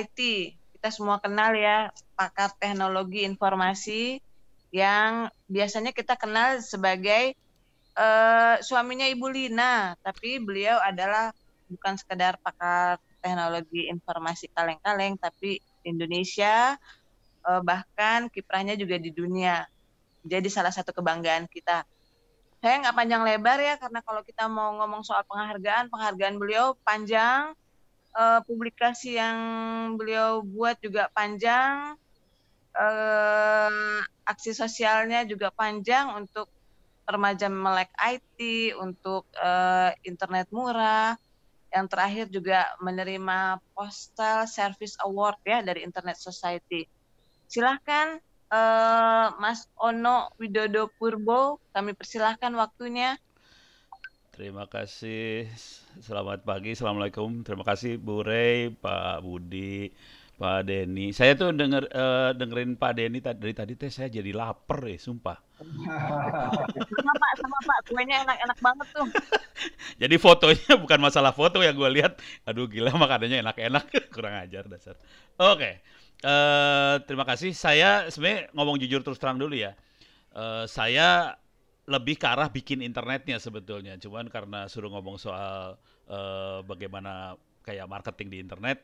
IT. Kita semua kenal ya, pakar teknologi informasi yang biasanya kita kenal sebagai suaminya Ibu Lina, tapi beliau adalah bukan sekedar pakar teknologi informasi kaleng-kaleng, tapi Indonesia, bahkan kiprahnya juga di dunia. Jadi salah satu kebanggaan kita. Saya nggak panjang lebar ya, karena kalau kita mau ngomong soal penghargaan beliau panjang, publikasi yang beliau buat juga panjang, aksi sosialnya juga panjang untuk remaja melek IT, untuk internet murah, yang terakhir juga menerima Postal Service Award ya dari Internet Society. Silahkan Mas Ono Widodo Purbo, kami persilahkan waktunya. Terima kasih. Selamat pagi. Assalamualaikum. Terima kasih Bu Rey, Pak Budi, Pak Denny. Saya tuh dengerin Pak Denny dari tadi teh saya jadi lapar sumpah. Sama Pak, kuenya enak-enak banget tuh. Jadi fotonya bukan masalah foto yang gue lihat. Aduh gila makanannya enak-enak. Kurang ajar dasar. Oke. Terima kasih. Saya sebenarnya ngomong jujur terus terang dulu ya. Saya lebih ke arah bikin internetnya sebetulnya. Cuman karena suruh ngomong soal bagaimana kayak marketing di internet,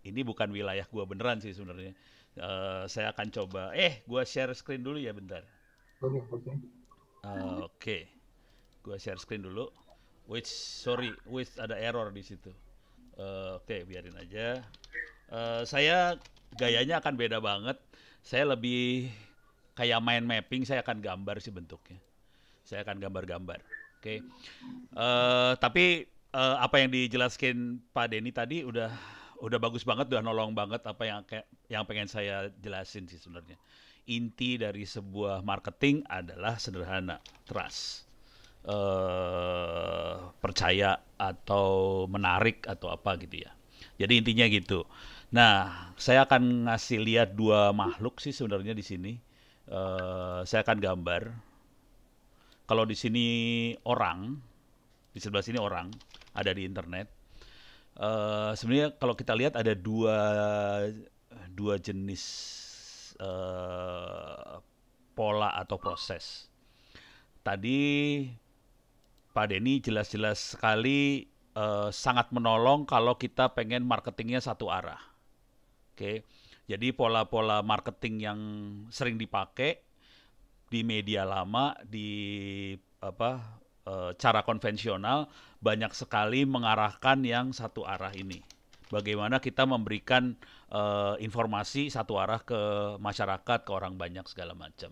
ini bukan wilayah gua beneran sih sebenarnya. Saya akan coba. Gua share screen dulu ya bentar. Oke, oke. Oke, gua share screen dulu. Which ada error di situ. Oke, biarin aja. Saya gayanya akan beda banget. Saya lebih kayak main mapping, saya akan gambar sih bentuknya. Saya akan gambar-gambar. Oke. Tapi apa yang dijelaskan Pak Denny tadi udah bagus banget, udah nolong banget apa yang pengen saya jelasin sih sebenarnya. Inti dari sebuah marketing adalah sederhana, trust. Percaya atau menarik atau apa gitu ya. Jadi intinya gitu. Nah, saya akan ngasih lihat dua makhluk sih sebenarnya di sini. Saya akan gambar. Kalau di sini orang, di sebelah sini orang, ada di internet. Sebenarnya kalau kita lihat ada dua jenis pola atau proses. Tadi Pak Denny jelas-jelas sekali sangat menolong kalau kita pengen marketingnya satu arah. Oke, jadi pola-pola marketing yang sering dipakai di media lama, di cara konvensional banyak sekali mengarahkan yang satu arah ini. Bagaimana kita memberikan informasi satu arah ke masyarakat, ke orang banyak segala macam.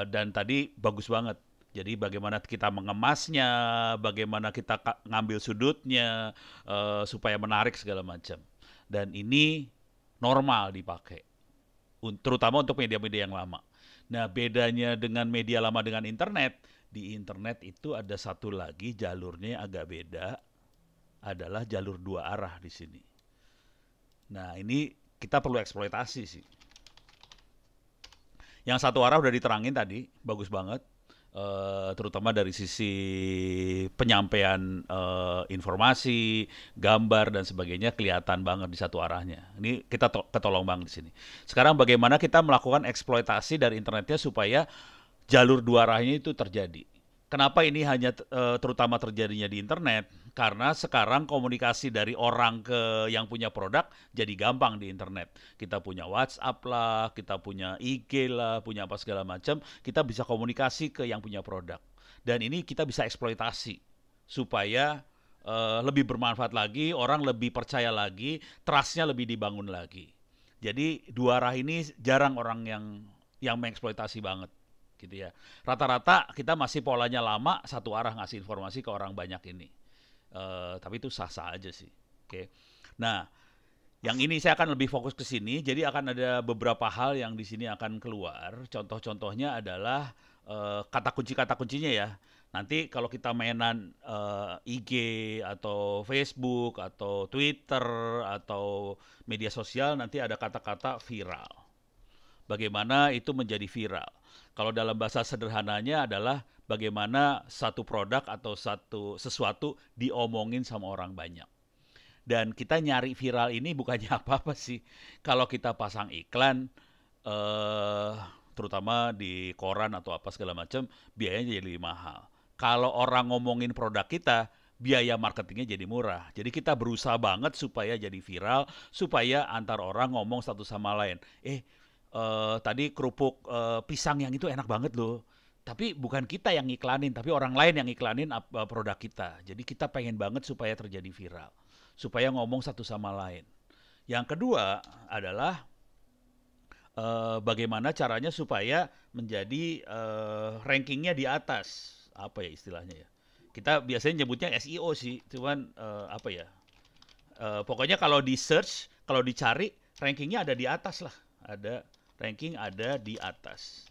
Dan tadi bagus banget. Jadi bagaimana kita mengemasnya, bagaimana kita ngambil sudutnya supaya menarik segala macam. Dan ini normal dipakai, terutama untuk media-media yang lama. Nah, bedanya dengan media lama dengan internet, di internet itu ada satu lagi jalurnya agak beda, adalah jalur dua arah di sini. Nah, ini kita perlu eksploitasi sih. Yang satu arah udah diterangin tadi, bagus banget. Terutama dari sisi penyampaian informasi, gambar dan sebagainya kelihatan banget di satu arahnya. Ini kita ketolong banget di sini. Sekarang bagaimana kita melakukan eksploitasi dari internetnya supaya jalur dua arahnya itu terjadi. Kenapa ini hanya terutama terjadinya di internet? Karena sekarang komunikasi dari orang ke yang punya produk jadi gampang di internet. Kita punya WhatsApp lah, kita punya IG lah, punya apa segala macam. Kita bisa komunikasi ke yang punya produk. Dan ini kita bisa eksploitasi supaya lebih bermanfaat lagi, orang lebih percaya lagi, trustnya lebih dibangun lagi. Jadi dua arah ini jarang orang yang mengeksploitasi banget. Gitu ya. Rata-rata kita masih polanya lama, satu arah ngasih informasi ke orang banyak ini. Tapi itu sah-sah aja sih. Oke. Nah, yang ini saya akan lebih fokus ke sini. Jadi akan ada beberapa hal yang di sini akan keluar. Contoh-contohnya adalah kata kuncinya ya. Nanti kalau kita mainan IG atau Facebook atau Twitter atau media sosial, nanti ada kata-kata viral. Bagaimana itu menjadi viral. Kalau dalam bahasa sederhananya adalah bagaimana satu produk atau sesuatu diomongin sama orang banyak. Dan kita nyari viral ini bukannya apa-apa sih. Kalau kita pasang iklan, eh terutama di koran atau apa segala macam, biayanya jadi mahal. Kalau orang ngomongin produk kita, biaya marketingnya jadi murah. Jadi kita berusaha banget supaya jadi viral, supaya antar orang ngomong satu sama lain. Tadi kerupuk pisang yang itu enak banget loh. Tapi bukan kita yang iklanin, tapi orang lain yang iklanin produk kita. Jadi kita pengen banget supaya terjadi viral, supaya ngomong satu sama lain. Yang kedua adalah bagaimana caranya supaya menjadi rankingnya di atas, apa ya istilahnya ya, kita biasanya nyebutnya SEO sih, cuman apa ya, pokoknya kalau di search, kalau dicari rankingnya ada di atas lah, ada ranking ada di atas.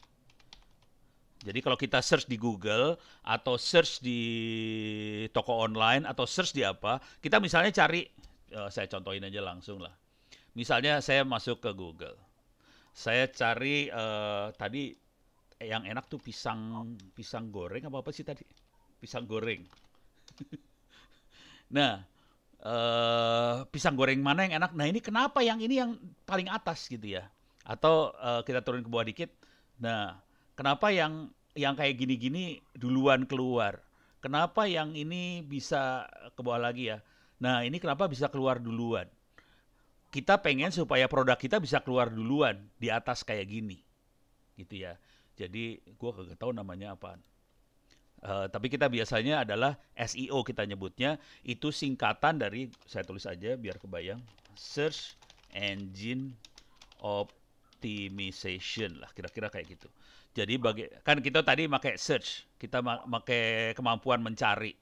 Jadi kalau kita search di Google atau search di toko online atau search di apa, kita misalnya cari, saya contohin aja langsung lah, misalnya saya masuk ke Google. Saya cari tadi yang enak tuh pisang goreng apa sih tadi? Pisang goreng. Nah, pisang goreng mana yang enak? Nah, ini kenapa yang ini yang paling atas gitu ya? Atau kita turun ke bawah dikit. Nah, kenapa yang kayak gini-gini duluan keluar? Kenapa yang ini bisa ke bawah lagi ya? Nah, ini kenapa bisa keluar duluan? Kita pengen supaya produk kita bisa keluar duluan di atas kayak gini, gitu ya. Jadi gue kagak tahu namanya apaan. Tapi kita biasanya adalah SEO kita nyebutnya, itu singkatan dari, saya tulis aja biar kebayang, Search Engine Optimization lah, kira-kira kayak gitu. Jadi kan kita tadi pakai search, kita pakai kemampuan mencari.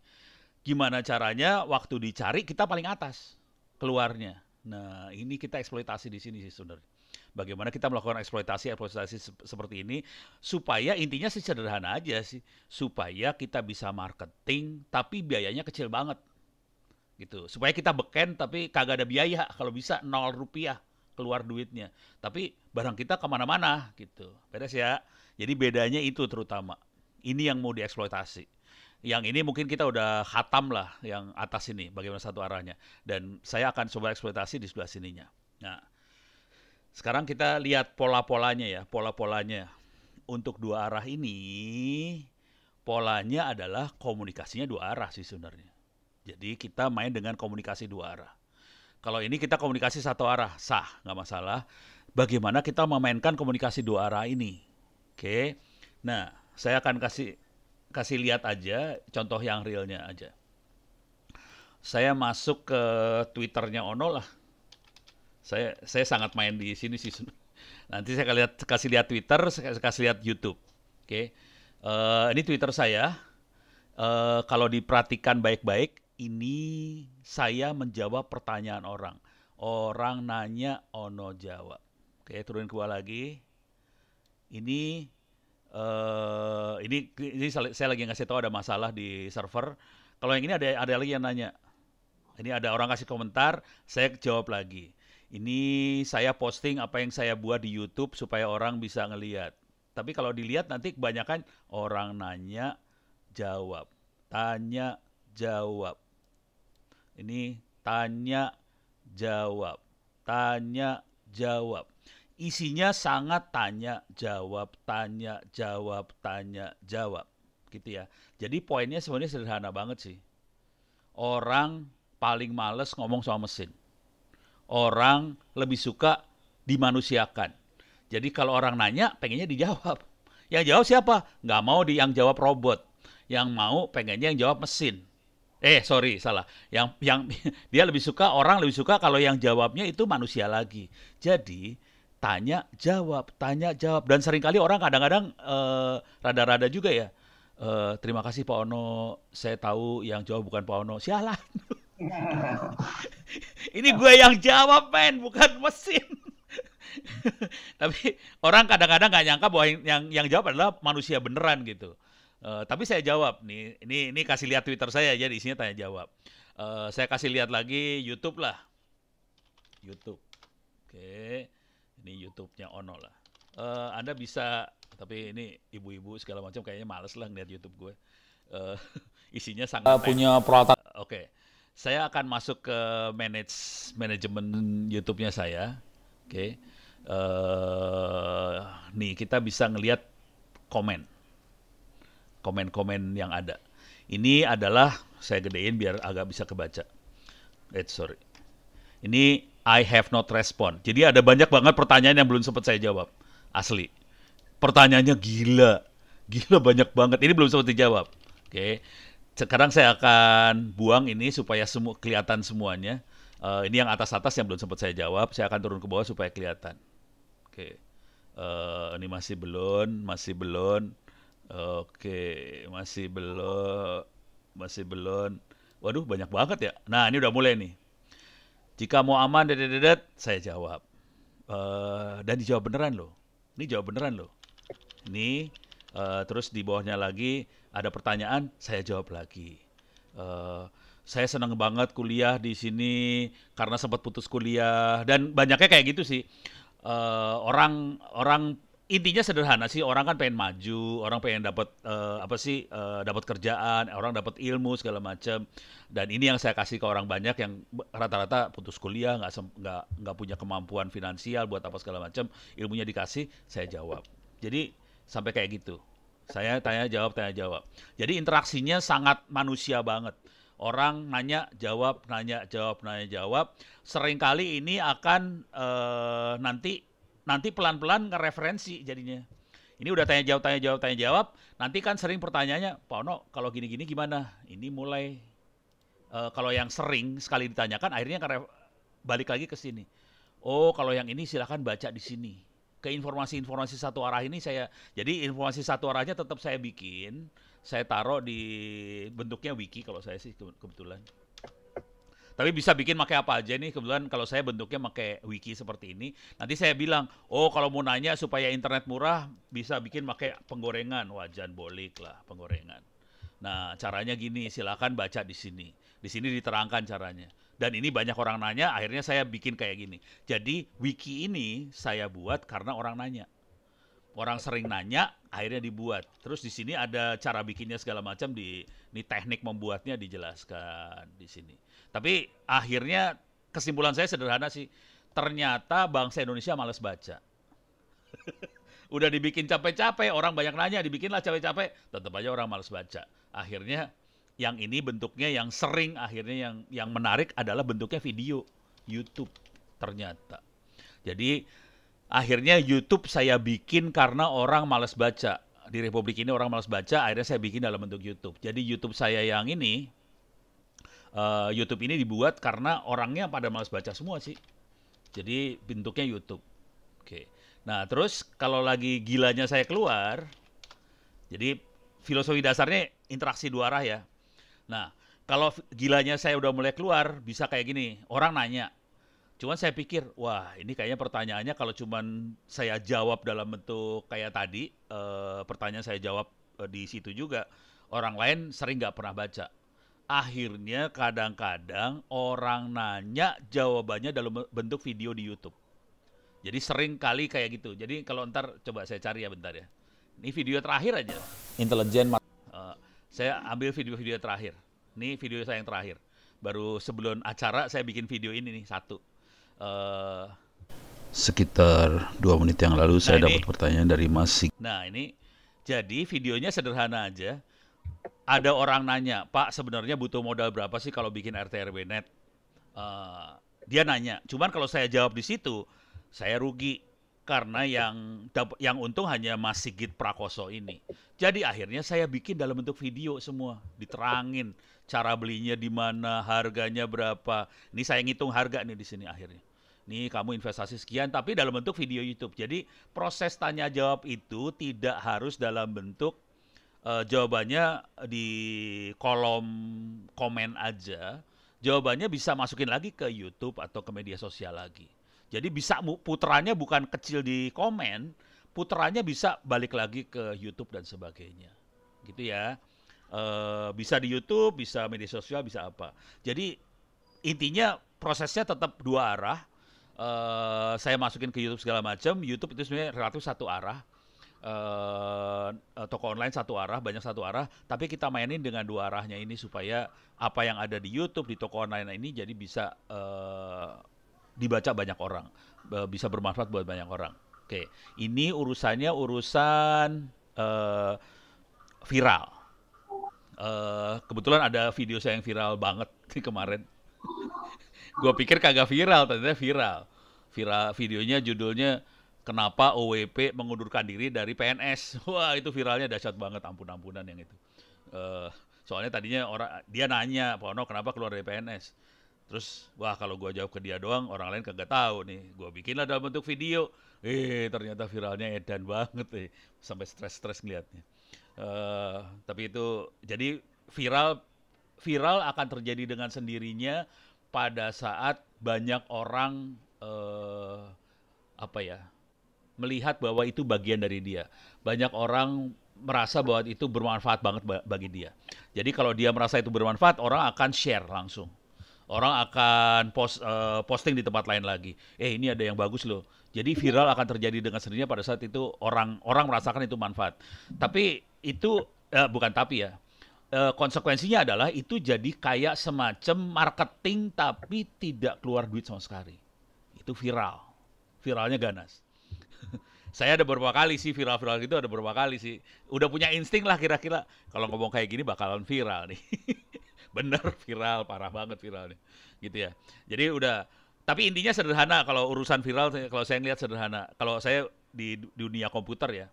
Gimana caranya waktu dicari kita paling atas keluarnya. Nah, ini kita eksploitasi di sini sih sebenarnya. Bagaimana kita melakukan eksploitasi seperti ini supaya intinya sih sederhana aja sih, supaya kita bisa marketing tapi biayanya kecil banget gitu. Supaya kita beken tapi kagak ada biaya, kalau bisa 0 rupiah keluar duitnya. Tapi barang kita kemana-mana gitu. Beres ya. Jadi bedanya itu terutama. Ini yang mau dieksploitasi. Yang ini mungkin kita udah khatam lah, yang atas ini, bagaimana satu arahnya. Dan saya akan coba eksploitasi di sebelah sininya. Nah, sekarang kita lihat pola-polanya ya, pola-polanya. Untuk dua arah ini, polanya adalah komunikasinya dua arah sih sebenarnya. Jadi kita main dengan komunikasi dua arah. Kalau ini kita komunikasi satu arah, sah, nggak masalah. Bagaimana kita memainkan komunikasi dua arah ini? Oke, nah saya akan kasih lihat aja contoh yang realnya aja. Saya masuk ke Twitternya Ono lah. Saya sangat main di sini sih. Nanti saya kasih lihat Twitter, saya kasih lihat YouTube. Oke. Ini Twitter saya. Kalau diperhatikan baik-baik, ini saya menjawab pertanyaan orang. Orang nanya, Ono jawab. Oke, turunin ke bawah lagi. Ini saya lagi ngasih tahu ada masalah di server. Kalau yang ini ada lagi yang nanya. Ini ada orang kasih komentar, saya jawab lagi. Ini saya posting apa yang saya buat di YouTube supaya orang bisa ngelihat. Tapi kalau dilihat nanti kebanyakan orang nanya, jawab. Tanya, jawab. Ini tanya, jawab. Tanya, jawab. Isinya sangat tanya, jawab, tanya, jawab, tanya, jawab. Gitu ya. Jadi poinnya sebenarnya sederhana banget sih. Orang paling males ngomong sama mesin. Orang lebih suka dimanusiakan. Jadi kalau orang nanya, pengennya dijawab. Yang jawab siapa? Nggak mau yang jawab robot. Yang mau pengennya yang jawab mesin. Salah. Yang dia orang lebih suka kalau yang jawabnya itu manusia lagi. Jadi tanya jawab. Dan seringkali orang kadang-kadang rada-rada juga ya. Terima kasih Pak Ono, saya tahu yang jawab bukan Pak Ono. Sialan. Ini gue yang jawab, men, bukan mesin. Tapi orang kadang-kadang nggak nyangka bahwa yang jawab adalah manusia beneran gitu. Tapi saya jawab nih, ini kasih lihat Twitter saya aja, di sini tanya jawab. Saya kasih lihat lagi YouTube lah. YouTube. Oke. Ini YouTube-nya Ono lah. Anda bisa, tapi ini ibu-ibu segala macam kayaknya males lah ngeliat YouTube gue. Isinya sangat punya peralatan. Oke. Saya akan masuk ke manajemen YouTube-nya saya. Oke. Nih kita bisa ngelihat komen, komen-komen yang ada. Ini adalah saya gedein biar agak bisa kebaca. Sorry. Ini I have not respond. Jadi ada banyak banget pertanyaan yang belum sempat saya jawab. Asli. Pertanyaannya gila. Gila banyak banget. Ini belum sempat dijawab. Oke. Sekarang saya akan buang ini supaya kelihatan semuanya. Ini yang atas-atas yang belum sempat saya jawab. Saya akan turun ke bawah supaya kelihatan. Oke. Ini masih belum. Oke, masih belum. Waduh, banyak banget ya. Nah, ini udah mulai nih. Jika mau aman, saya jawab. Dan dijawab beneran loh. Ini jawab beneran loh. Ini terus di bawahnya lagi ada pertanyaan, saya jawab lagi. Saya senang banget kuliah di sini karena sempat putus kuliah dan banyaknya kayak gitu sih. Orang intinya sederhana sih, orang kan pengen maju, orang pengen dapat dapat kerjaan, orang dapat ilmu segala macam. Dan ini yang saya kasih ke orang banyak yang rata-rata putus kuliah, nggak punya kemampuan finansial buat apa segala macam, ilmunya dikasih, saya jawab. Jadi sampai kayak gitu. Saya tanya jawab. Jadi interaksinya sangat manusia banget. Orang nanya jawab. Seringkali ini akan nanti pelan-pelan ngereferensi jadinya. Ini udah tanya jawab. Nanti kan sering pertanyaannya, Pak Ono, kalau gini-gini gimana? Ini mulai kalau yang sering sekali ditanyakan, akhirnya balik lagi ke sini. Oh, kalau yang ini silakan baca di sini. Ke informasi-informasi satu arah ini jadi informasi satu arahnya tetap saya bikin, saya taruh di bentuknya wiki kalau saya sih kebetulan. Tapi bisa bikin pakai apa aja nih, kebetulan kalau saya bentuknya pakai wiki seperti ini. Nanti saya bilang, oh kalau mau nanya supaya internet murah, bisa bikin pakai penggorengan. Wajan bolik lah penggorengan. Nah caranya gini, silakan baca di sini. Di sini diterangkan caranya. Dan ini banyak orang nanya, akhirnya saya bikin kayak gini. Jadi wiki ini saya buat karena orang nanya. Orang sering nanya, akhirnya dibuat. Terus di sini ada cara bikinnya segala macam, ini teknik membuatnya dijelaskan di sini. Tapi akhirnya kesimpulan saya sederhana sih. Ternyata bangsa Indonesia malas baca. Udah dibikin capek-capek, orang banyak nanya, dibikinlah capek-capek, tetap aja orang malas baca. Akhirnya yang ini bentuknya yang sering, akhirnya yang menarik adalah bentuknya video YouTube ternyata. Jadi akhirnya YouTube saya bikin karena orang malas baca. Di Republik ini orang malas baca, akhirnya saya bikin dalam bentuk YouTube. Jadi YouTube saya yang ini, YouTube ini dibuat karena orangnya pada malas baca semua sih. Jadi bentuknya YouTube. Oke. Nah terus kalau lagi gilanya saya keluar, jadi filosofi dasarnya interaksi dua arah ya. Nah kalau gilanya saya udah mulai keluar, bisa kayak gini, orang nanya. Cuman saya pikir, wah ini kayaknya pertanyaannya kalau cuman saya jawab dalam bentuk kayak tadi, pertanyaan saya jawab di situ juga, orang lain sering nggak pernah baca. Akhirnya kadang-kadang orang nanya jawabannya dalam bentuk video di YouTube. Jadi sering kali kayak gitu. Jadi kalau ntar coba saya cari ya bentar ya. Ini video terakhir aja. Intelijen. Saya ambil video-video terakhir. Ini video saya yang terakhir. Baru sebelum acara saya bikin video ini nih satu. Sekitar 2 menit yang lalu saya dapat pertanyaan dari Mas Sig. Nah ini jadi videonya sederhana aja. Ada orang nanya, Pak sebenarnya butuh modal berapa sih kalau bikin RT RW net? Dia nanya. Cuman kalau saya jawab di situ, saya rugi karena yang untung hanya Mas Sigit Prakoso ini. Jadi akhirnya saya bikin dalam bentuk video semua, diterangin cara belinya di mana, harganya berapa. Ini saya ngitung harga nih di sini akhirnya. Nih kamu investasi sekian, tapi dalam bentuk video YouTube. Jadi proses tanya jawab itu tidak harus dalam bentuk jawabannya di kolom komen aja. Jawabannya bisa masukin lagi ke YouTube atau ke media sosial lagi. Jadi bisa puterannya bukan kecil di komen, puterannya bisa balik lagi ke YouTube dan sebagainya. Gitu ya. Bisa di YouTube, bisa media sosial, bisa apa. Jadi intinya prosesnya tetap dua arah. Saya masukin ke YouTube segala macam. YouTube itu sebenarnya relatif satu arah. toko online satu arah, banyak satu arah, tapi kita mainin dengan dua arahnya ini supaya apa yang ada di YouTube di toko online ini jadi bisa dibaca banyak orang, bisa bermanfaat buat banyak orang. Oke, ini urusannya urusan viral. Kebetulan ada video saya yang viral banget kemarin. Gue pikir kagak viral, ternyata viral. Viral videonya judulnya Kenapa OWP mengundurkan diri dari PNS. Wah, itu viralnya dahsyat banget, ampun-ampunan yang itu. Soalnya tadinya dia nanya, Pono kenapa keluar dari PNS? Terus, wah kalau gue jawab ke dia doang, orang lain kagak tahu nih. Gue bikinlah dalam bentuk video. Ternyata viralnya edan banget sampai stres-stres ngeliatnya. Tapi itu, jadi viral akan terjadi dengan sendirinya pada saat banyak orang melihat bahwa itu bagian dari dia. Banyak orang merasa bahwa itu bermanfaat banget bagi dia. Jadi kalau dia merasa itu bermanfaat, orang akan share langsung. Orang akan posting di tempat lain lagi. Ini ada yang bagus loh. Jadi viral akan terjadi dengan sendirinya pada saat itu orang merasakan itu manfaat. Tapi itu bukan tapi ya. Konsekuensinya adalah itu jadi kayak semacam marketing tapi tidak keluar duit sama sekali. Itu viral. Viralnya ganas. Saya ada beberapa kali sih viral-viral gitu, ada beberapa kali sih. Udah punya insting lah kira-kira. Kalau ngomong kayak gini bakalan viral nih. Bener viral, parah banget viralnya. Gitu ya. Jadi udah, tapi intinya sederhana kalau urusan viral, kalau saya ngeliat sederhana. Kalau saya di dunia komputer ya,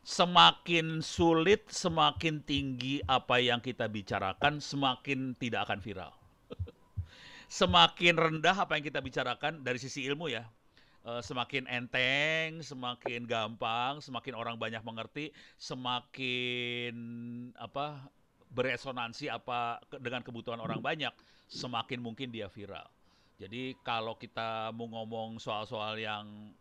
semakin sulit, semakin tinggi apa yang kita bicarakan, semakin tidak akan viral. Semakin rendah apa yang kita bicarakan dari sisi ilmu ya, semakin enteng, semakin gampang, semakin orang banyak mengerti, semakin beresonansi dengan kebutuhan orang banyak, semakin mungkin dia viral. Jadi kalau kita mau ngomong soal-soal yang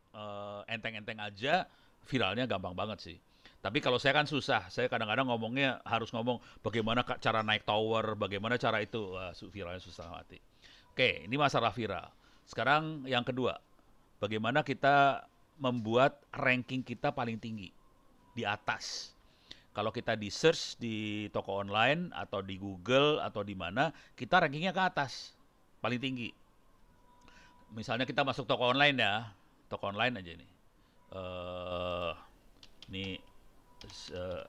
enteng-enteng aja, viralnya gampang banget sih. Tapi kalau saya kan susah, saya kadang-kadang ngomongnya harus ngomong bagaimana cara naik tower, bagaimana cara itu, viralnya susah mati. Oke, ini masalah viral. Sekarang yang kedua, bagaimana kita membuat ranking kita paling tinggi, di atas. Kalau kita di search di toko online atau di Google atau di mana, kita rankingnya ke atas, paling tinggi. Misalnya kita masuk toko online ya, toko online aja nih. Ini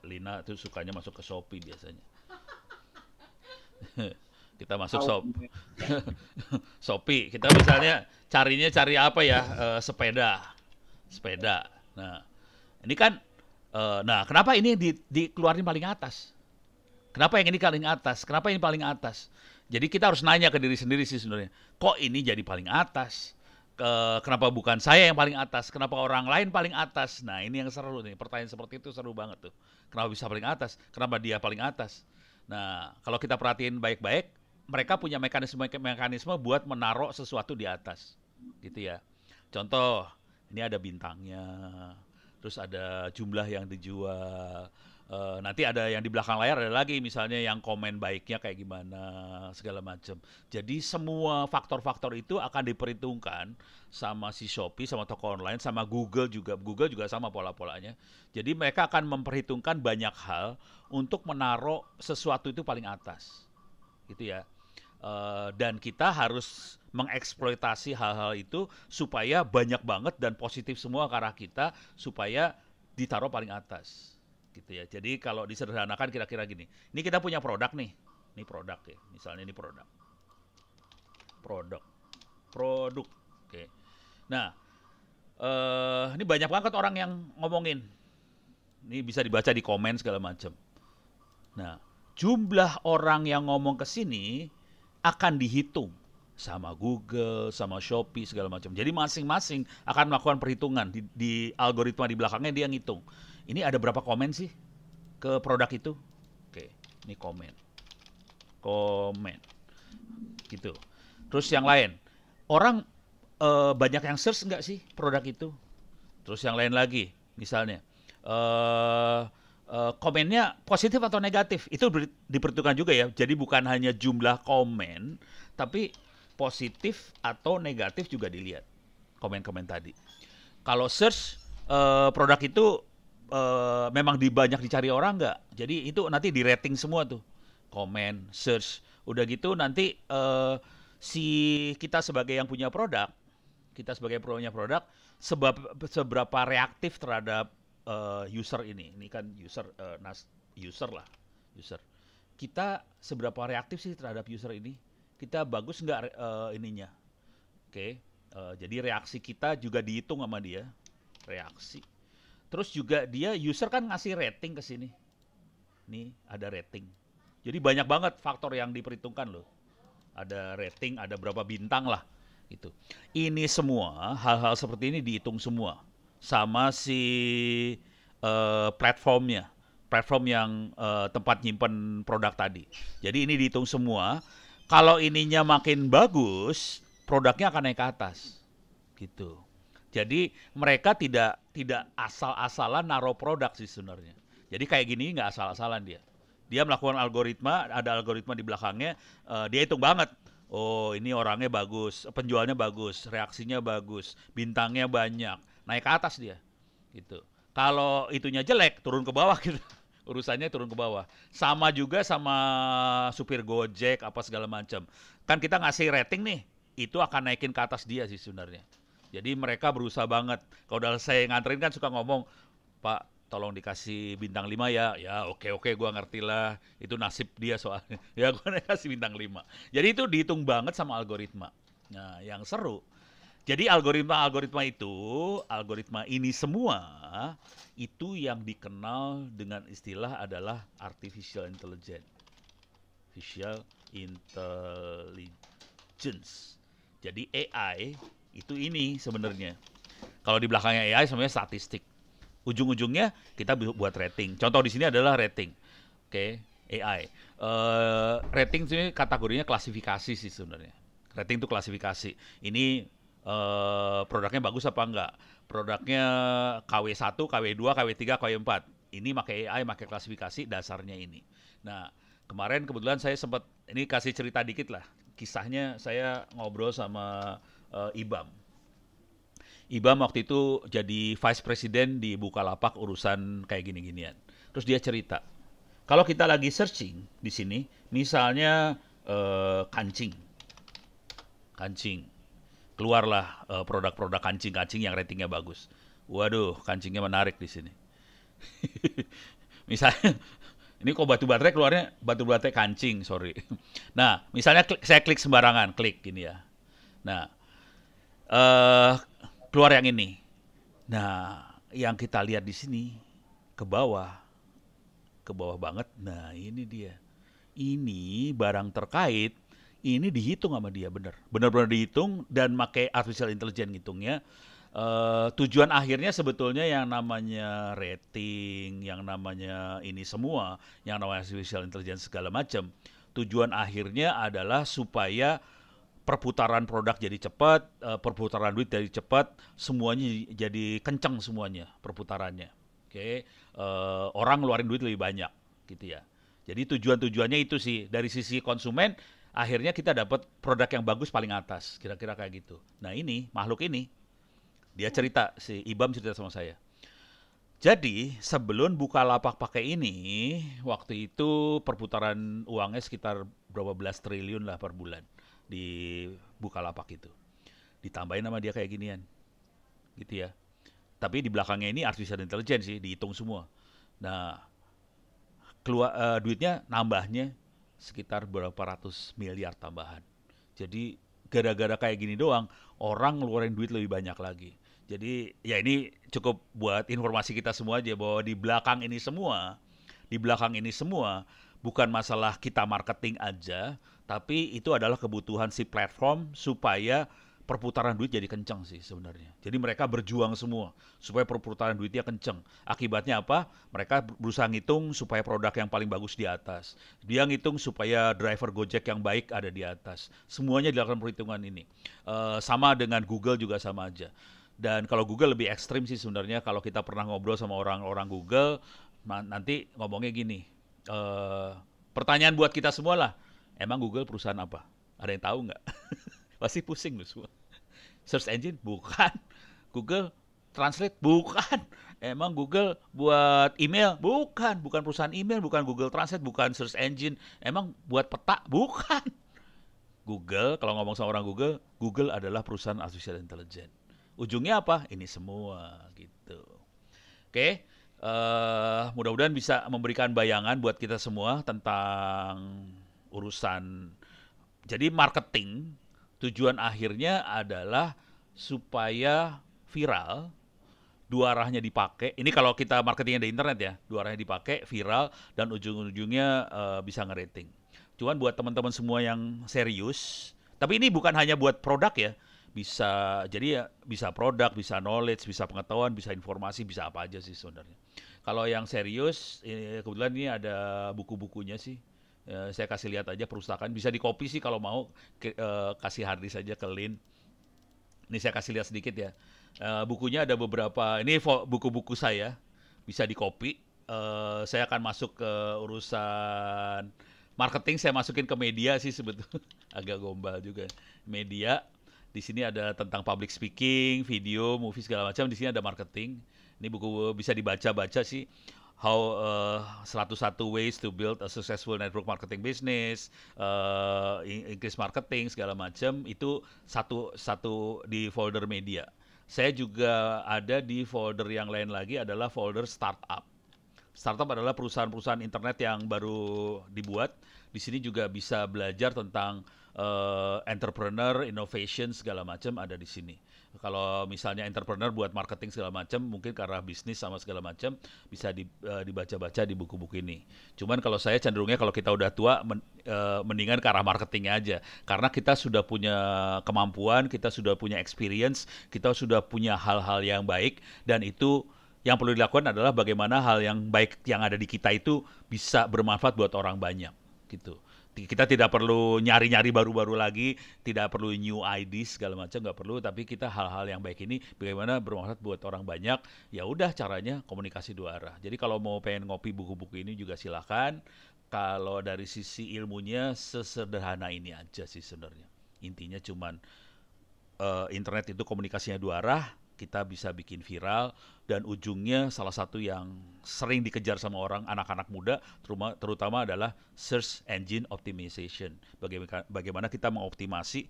Lina tuh sukanya masuk ke Shopee biasanya. Kita masuk Shopee. Kita misalnya cari apa ya? Sepeda. Nah, ini kan, kenapa ini dikeluarin paling atas? Kenapa yang ini paling atas? Kenapa ini paling atas? Jadi kita harus nanya ke diri sendiri sih sebenarnya. Kok ini jadi paling atas? Kenapa bukan saya yang paling atas? Kenapa orang lain paling atas? Nah, ini yang seru nih. Pertanyaan seperti itu seru banget tuh. Kenapa bisa paling atas? Kenapa dia paling atas? Nah, kalau kita perhatiin baik-baik, mereka punya mekanisme buat menaruh sesuatu di atas, gitu ya. Contoh, ini ada bintangnya, terus ada jumlah yang dijual, nanti ada yang di belakang layar ada lagi, misalnya yang komen baiknya kayak gimana, segala macam. Jadi semua faktor-faktor itu akan diperhitungkan sama si Shopee, sama toko online, sama Google juga sama pola-polanya. Jadi mereka akan memperhitungkan banyak hal untuk menaruh sesuatu itu paling atas, gitu ya. Dan kita harus mengeksploitasi hal-hal itu supaya banyak banget dan positif semua ke arah kita supaya ditaruh paling atas, gitu ya. Jadi kalau disederhanakan kira-kira gini, ini kita punya produk nih, ini produk ya, misalnya ini produk, oke. Nah, ini banyak banget orang yang ngomongin, ini bisa dibaca di komen segala macam. Nah, jumlah orang yang ngomong ke sini akan dihitung sama Google, sama Shopee segala macam. Jadi masing-masing akan melakukan perhitungan di algoritma di belakangnya, dia ngitung. Ini ada berapa komen sih ke produk itu? Oke, ini komen. Gitu. Terus yang lain, orang banyak yang search nggak sih produk itu? Terus yang lain lagi, misalnya komennya positif atau negatif, itu diperhitungkan juga ya. Jadi bukan hanya jumlah komen, tapi positif atau negatif juga dilihat komen-komen tadi. Kalau search produk itu memang banyak dicari orang nggak. Jadi itu nanti di rating semua tuh, komen, search, udah gitu nanti si kita sebagai yang punya produk, seberapa reaktif terhadap user ini kan user lah, user. Kita seberapa reaktif sih terhadap user ini? Kita bagus nggak ininya? Oke. Jadi reaksi kita juga dihitung sama dia, reaksi. Terus juga dia user kan ngasih rating ke sini. Nih ada rating. Jadi banyak banget faktor yang diperhitungkan loh. Ada rating, ada berapa bintang lah gitu. Ini semua hal-hal seperti ini dihitung semua sama si platformnya. Platform yang tempat nyimpen produk tadi. Jadi ini dihitung semua. Kalau ininya makin bagus, produknya akan naik ke atas. Gitu. Jadi mereka tidak asal-asalan naruh produk sih sebenarnya. Jadi kayak gini nggak asal-asalan dia. Dia melakukan algoritma, ada algoritma di belakangnya, dia hitung banget. Oh ini orangnya bagus, penjualnya bagus, reaksinya bagus, bintangnya banyak, naik ke atas dia. Gitu. Kalau itunya jelek, turun ke bawah gitu. Urusannya turun ke bawah. Sama juga sama supir Gojek apa segala macam. Kan kita ngasih rating nih, itu akan naikin ke atas dia sih sebenarnya. Jadi mereka berusaha banget. Kalau udah saya nganterin kan suka ngomong, Pak tolong dikasih bintang 5 ya. Ya oke gue ngerti lah. Itu nasib dia soalnya. Ya gue kasih bintang 5. Jadi itu dihitung banget sama algoritma. Nah yang seru. Jadi algoritma ini semua, itu yang dikenal dengan istilah adalah artificial intelligence. Artificial intelligence. Jadi AI itu ini sebenarnya. Kalau di belakangnya AI sebenarnya statistik. Ujung-ujungnya kita buat rating. Contoh di sini adalah rating. Oke, AI. Rating ini kategorinya klasifikasi sih sebenarnya. Rating itu klasifikasi. Ini produknya bagus apa enggak? Produknya KW1, KW2, KW3, KW4. Ini pakai AI, pakai klasifikasi dasarnya ini. Nah, kemarin kebetulan saya sempat ini kasih cerita dikit lah. Kisahnya saya ngobrol sama Ibam. Ibam waktu itu jadi vice president di Bukalapak urusan kayak gini-ginian. Terus dia cerita, kalau kita lagi searching di sini, misalnya kancing, keluarlah produk-produk kancing yang ratingnya bagus. Waduh, kancingnya menarik di sini. Misalnya, ini kok batu baterai keluarnya batu baterai kancing, sorry. Nah, misalnya saya klik sembarangan, klik gini ya. Nah, keluar yang ini. Nah, yang kita lihat di sini ke bawah banget. Nah, ini dia. Ini barang terkait, ini dihitung sama dia benar-benar dihitung dan pakai artificial intelligence ngitungnya. Tujuan akhirnya sebetulnya yang namanya rating, yang namanya ini semua, yang namanya artificial intelligence segala macam. Tujuan akhirnya adalah supaya perputaran produk jadi cepat, perputaran duit jadi cepat, semuanya jadi kenceng semuanya perputarannya. Oke, orang ngeluarin duit lebih banyak, gitu ya. Jadi tujuannya itu sih dari sisi konsumen, akhirnya kita dapat produk yang bagus paling atas, kira-kira kayak gitu. Nah ini makhluk ini, dia cerita, si Ibam cerita sama saya. Jadi sebelum Bukalapak pakai ini, waktu itu perputaran uangnya sekitar berapa belas triliun lah per bulan di Bukalapak itu. Ditambahin sama dia kayak ginian. Gitu ya. Tapi di belakangnya ini artificial intelligence sih, dihitung semua. Nah, duitnya nambahnya sekitar berapa ratus miliar tambahan. Jadi gara-gara kayak gini doang, orang ngeluarin duit lebih banyak lagi. Jadi ya ini cukup buat informasi kita semua aja bahwa di belakang ini semua bukan masalah kita marketing aja, tapi itu adalah kebutuhan si platform supaya perputaran duit jadi kenceng sih sebenarnya. Jadi mereka berjuang semua supaya perputaran duitnya kenceng. Akibatnya apa? Mereka berusaha ngitung supaya produk yang paling bagus di atas. Dia ngitung supaya driver Gojek yang baik ada di atas. Semuanya dilakukan perhitungan ini. Sama dengan Google juga sama aja. Dan kalau Google lebih ekstrim sih sebenarnya, kalau kita pernah ngobrol sama orang-orang Google, nanti ngomongnya gini, pertanyaan buat kita semua lah, emang Google perusahaan apa? Ada yang tahu nggak? Pasti pusing loh semua. Search engine? Bukan. Google Translate? Bukan. Emang Google buat email? Bukan. Bukan perusahaan email, bukan Google Translate, bukan search engine. Emang buat peta? Bukan. Google, kalau ngomong sama orang Google, Google adalah perusahaan artificial intelligence. Ujungnya apa? Ini semua gitu. Oke, mudah-mudahan bisa memberikan bayangan buat kita semua tentang urusan. Jadi marketing tujuan akhirnya adalah supaya viral, dua arahnya dipakai. Ini kalau kita marketingnya di internet ya, dua arahnya dipakai, viral, dan ujung-ujungnya bisa ngerating. Cuman buat teman-teman semua yang serius, tapi ini bukan hanya buat produk ya, bisa jadi ya bisa produk, bisa knowledge, bisa pengetahuan, bisa informasi, bisa apa aja sih sebenarnya. Kalau yang serius, kebetulan ini ada buku-bukunya sih. Saya kasih lihat aja perpustakaan, bisa di copy sih kalau mau, kasih hard disk saja ke Lin. Ini saya kasih lihat sedikit ya. Bukunya ada beberapa, ini buku-buku saya, bisa di copy. Saya akan masuk ke urusan marketing, saya masukin ke media sih sebetulnya. Agak gombal juga. Media, di sini ada tentang public speaking, video, movie segala macam. Di sini ada marketing. Ini buku bisa dibaca-baca sih. How 101 ways to build a successful network marketing business, increase marketing segala macam. Itu satu di folder media. Saya juga ada di folder yang lain lagi adalah folder startup. Startup adalah perusahaan-perusahaan internet yang baru dibuat. Di sini juga bisa belajar tentang entrepreneur, innovation segala macam ada di sini. Kalau misalnya entrepreneur buat marketing segala macam, mungkin karena bisnis sama segala macam bisa dibaca-baca di buku-buku ini. Cuman kalau saya cenderungnya kalau kita udah tua, mendingan ke arah marketingnya aja. Karena kita sudah punya kemampuan, kita sudah punya experience, kita sudah punya hal-hal yang baik, dan itu yang perlu dilakukan adalah bagaimana hal yang baik yang ada di kita itu bisa bermanfaat buat orang banyak gitu. Kita tidak perlu nyari-nyari baru-baru lagi, tidak perlu new ID segala macam, nggak perlu. Tapi kita hal-hal yang baik ini bagaimana bermanfaat buat orang banyak. Ya udah, caranya komunikasi dua arah. Jadi kalau mau pengen ngopi buku-buku ini juga silakan. Kalau dari sisi ilmunya sesederhana ini aja sih sebenarnya. Intinya cuman internet itu komunikasinya dua arah. Kita bisa bikin viral, dan ujungnya salah satu yang sering dikejar sama orang, anak-anak muda terutama adalah search engine optimization. Bagaimana kita mengoptimasi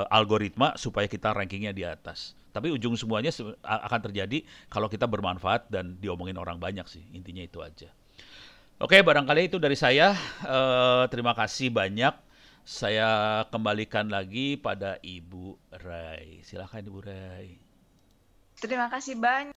algoritma supaya kita rankingnya di atas. Tapi ujung semuanya akan terjadi kalau kita bermanfaat dan diomongin orang banyak sih. Intinya itu aja. Oke, barangkali itu dari saya. Terima kasih banyak. Saya kembalikan lagi pada Ibu Rai. Silakan Ibu Rai. Terima kasih banyak.